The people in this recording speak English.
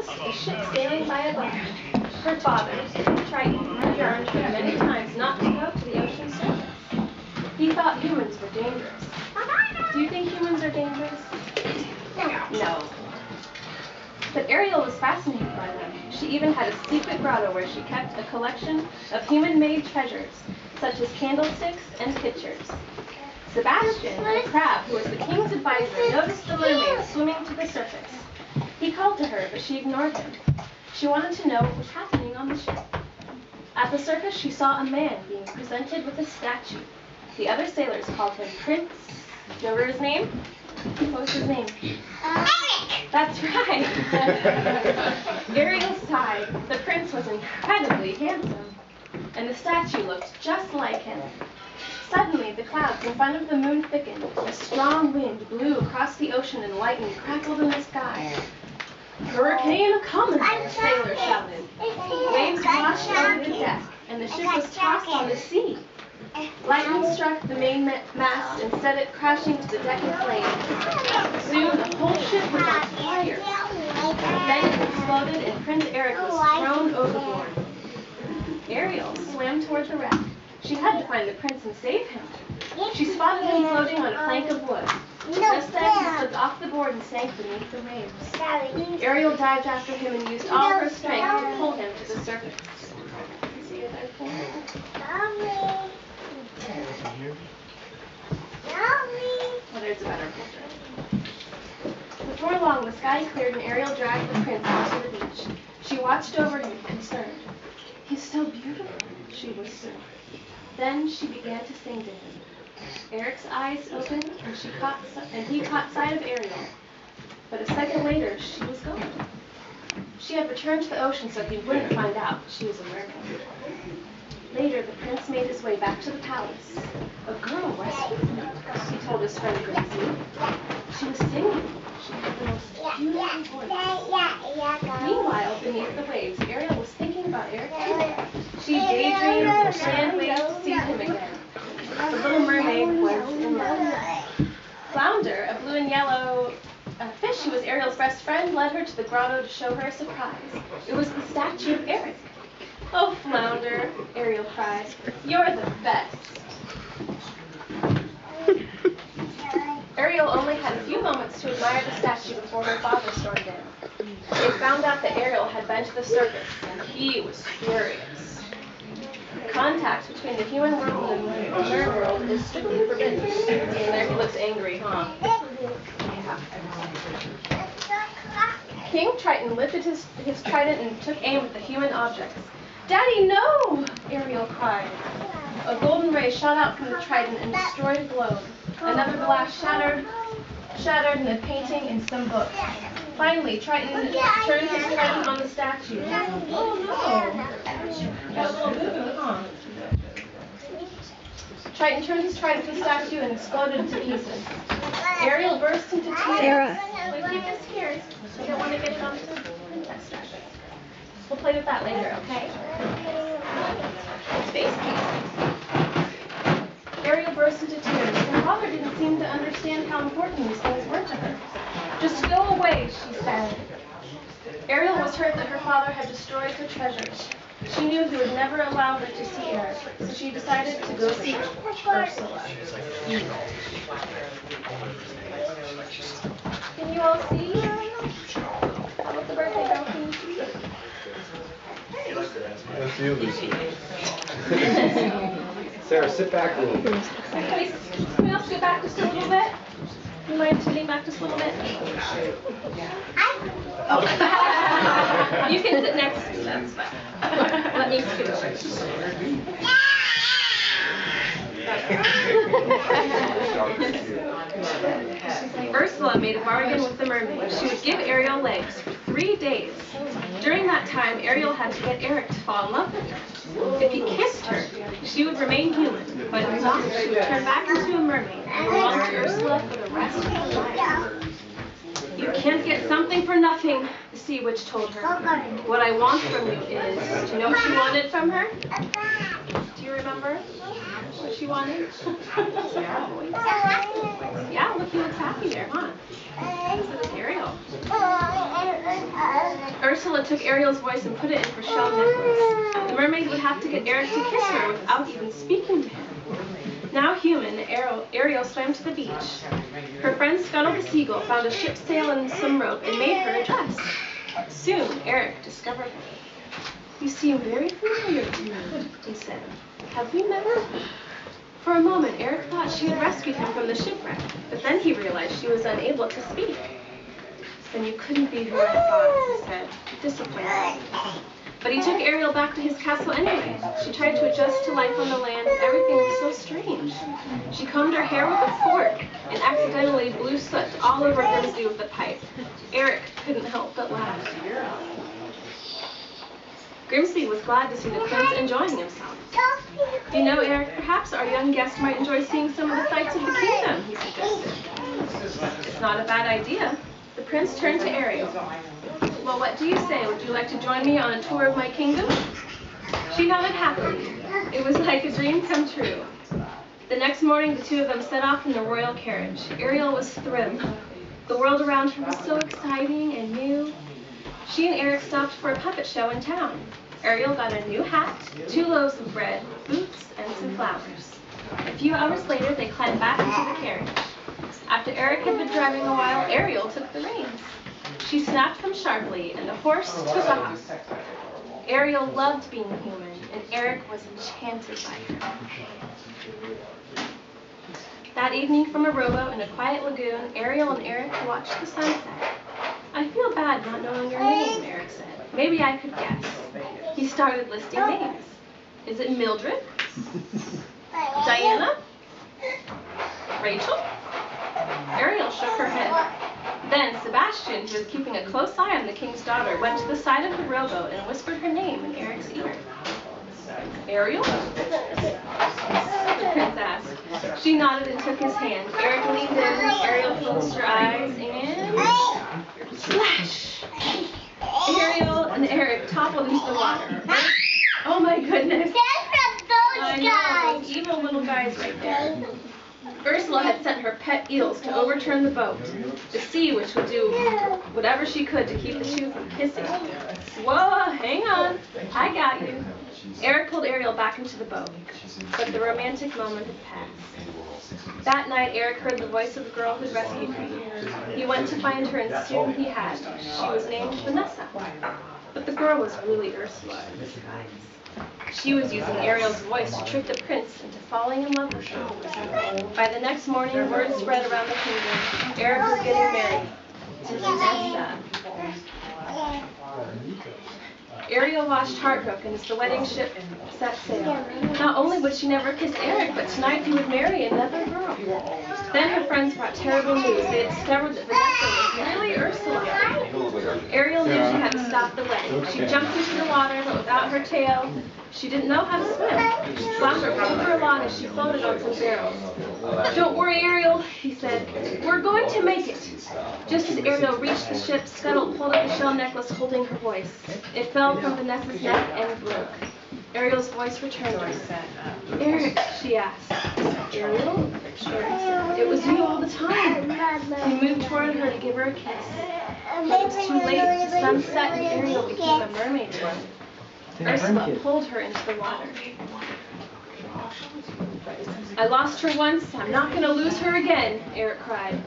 noticed a ship sailing by above. Her father, Triton, had warned her many times not to go to the ocean's surface. He thought humans were dangerous. Do you think humans are dangerous? No. But Ariel was fascinated by them. She even had a secret grotto where she kept a collection of human-made treasures, such as candlesticks and pitchers. Sebastian, the crab, who was the king's advisor, noticed the mermaid swimming to the surface. He called to her, but she ignored him. She wanted to know what was happening on the ship. At the surface, she saw a man being presented with a statue. The other sailors called him Prince. Remember his name? What was his name? Eric! That's right. Ariel sighed. The prince was incredibly handsome, and the statue looked just like him. Suddenly, the clouds in front of the moon thickened. A strong wind blew across the ocean and lightning crackled in the sky. "Hurricane coming!" the sailor shouted. Waves washed over the deck, and the ship was tossed on the sea. Lightning struck the main mast and set it crashing to the deck in flames. Soon, the whole ship was on fire. Then it exploded, and Prince Eric was thrown overboard. Ariel swam toward the wreck. She had to find the prince and save him. She spotted him floating on a plank of wood. Just then, he slipped off the board and sank beneath the waves. Ariel dived after him and used all her strength to pull him to the surface. See it there for me? Oh, there's a better picture. Before long, the sky cleared and Ariel dragged the prince onto the beach. She watched over him, concerned. "He's so beautiful," she whispered. Then she began to sing to him. Eric's eyes opened, and he caught sight of Ariel. But a second later, she was gone. She had returned to the ocean so he wouldn't find out she was a mermaid. Later, the prince made his way back to the palace. "A girl rescued me," he told his friend Gracie. "She was singing. She had the most beautiful voice." Meanwhile, beneath the waves, Ariel was thinking about Eric too. She daydreamed and planned ways to see him again. The little mermaid was in love. Flounder, a blue and yellow fish who was Ariel's best friend, led her to the grotto to show her a surprise. It was the statue of Eric. "Oh, Flounder," Ariel cried, "you're the best." Ariel only had a few moments to admire the statue before her father stormed in. They found out that Ariel had been to the surface, and he was furious. Contact between the human world and the mermaid world is strictly forbidden. And there he looks angry, huh? Yeah. King Triton lifted his trident and took aim at the human objects. "Daddy, no!" Ariel cried. A golden ray shot out from the trident and destroyed a globe. Another glass shattered in a painting in some book. Finally, Triton turned his trident on the statue. Oh no! Got a little boo-boo, huh? Triton turned his trident to the statue and exploded into pieces. Ariel burst into tears. Sarah. We keep this here. I don't want to get it onto the princess. We'll play with that later, okay? Space piece. Ariel burst into tears. Her father didn't seem to understand how important these things were to her. "Just go away," she said. Ariel was hurt that her father had destroyed her treasures. She knew he would never allow her to see Eric, so she decided to go seek Ursula. Can you all see? How about the birthday girl? Can you see? That's you, Lucy. Sarah, sit back a little bit. Can we all sit back just a little bit? You mind sitting back just a little bit? Oh. You can sit next to me, that's fine. Let me scoot. Ursula made a bargain with the mermaid. She would give Ariel legs for 3 days. During that time, Ariel had to get Eric to fall in love with her. If he kissed her, she would remain human, but if not, she would turn back into a mermaid and belong to Ursula for the rest of her life. "You can't get something for nothing," the sea witch told her. "What I want from you is," do you know what she wanted from her? Do you remember what she wanted? Yeah, look, he looks happy there, huh? So does Ariel. Ursula took Ariel's voice and put it in her shell necklace. The mermaid would have to get Eric to kiss her without even speaking to him. Now human, Ariel swam to the beach. Her friend Scuttle the seagull found a ship's sail and some rope and made her a dress. Soon, Eric discovered her. "You seem very familiar to me," he said. "Have we met?" For a moment, Eric thought she had rescued him from the shipwreck, but then he realized she was unable to speak. "Then you couldn't be who I thought," he said, disappointed. But he took Ariel back to his castle anyway. She tried to adjust to life on the land, and everything was so strange. She combed her hair with a fork and accidentally blew soot all over Grimsby with the pipe. Eric couldn't help but laugh. Grimsby was glad to see the prince enjoying himself. "You know, Eric, perhaps our young guest might enjoy seeing some of the sights of the kingdom," he suggested. "It's not a bad idea." The prince turned to Ariel. "Well, what do you say? Would you like to join me on a tour of my kingdom?" She nodded happily. It was like a dream come true. The next morning, the two of them set off in the royal carriage. Ariel was thrilled. The world around her was so exciting and new. She and Eric stopped for a puppet show in town. Ariel got a new hat, 2 loaves of bread, boots, and some flowers. A few hours later, they climbed back into the carriage. After Eric had been driving a while, Ariel took the reins. She snapped them sharply, and the horse took off. Ariel loved being human, and Eric was enchanted by her. That evening, from a rowboat in a quiet lagoon, Ariel and Eric watched the sunset. "I feel bad not knowing your name," Eric said. "Maybe I could guess." He started listing names. "Is it Mildred? Diana? Rachel?" Ariel shook her head. Then Sebastian, who was keeping a close eye on the king's daughter, went to the side of the rowboat and whispered her name in Eric's ear. "Ariel?" the prince asked. She nodded and took his hand. Eric leaned in, Ariel closed her eyes, and splash! Ariel and Eric toppled into the water. Oh my goodness! I know, those evil little guys right there. Ursula had sent her pet eels to overturn the boat, the sea which would do whatever she could to keep the two from kissing. "Whoa, hang on, I got you." Eric pulled Ariel back into the boat, but the romantic moment had passed. That night, Eric heard the voice of the girl who rescued him. He went to find her, and soon he had. She was named Vanessa, but the girl was really Ursula in disguise. She was using Ariel's voice to trick the prince into falling in love with her. By the next morning, word spread around the kingdom. Eric was getting married to Vanessa. Ariel watched heartbroken as the wedding ship set sail. Not only would she never kiss Eric, but tonight he would marry another girl. Then her friends brought terrible news. They had discovered that Vanessa was really Ursula. Ariel knew she had to stop the wedding. She jumped into the water, but without her tail, she didn't know how to swim. Flounder pulled her along as she floated on some barrels. "Don't worry, Ariel," he said. "We're going to make it." Just as Ariel reached the ship, Scuttle pulled up the shell necklace holding her voice. It fell from Vanessa's neck and broke. Ariel's voice returned to her. "Eric," she asked. "Ariel?" Eric said. "It was you all the time." He moved toward her to give her a kiss. But it was too late. The sun set and Ariel became a mermaid again. Ursula pulled her into the water. "I lost her once, I'm not going to lose her again," Eric cried.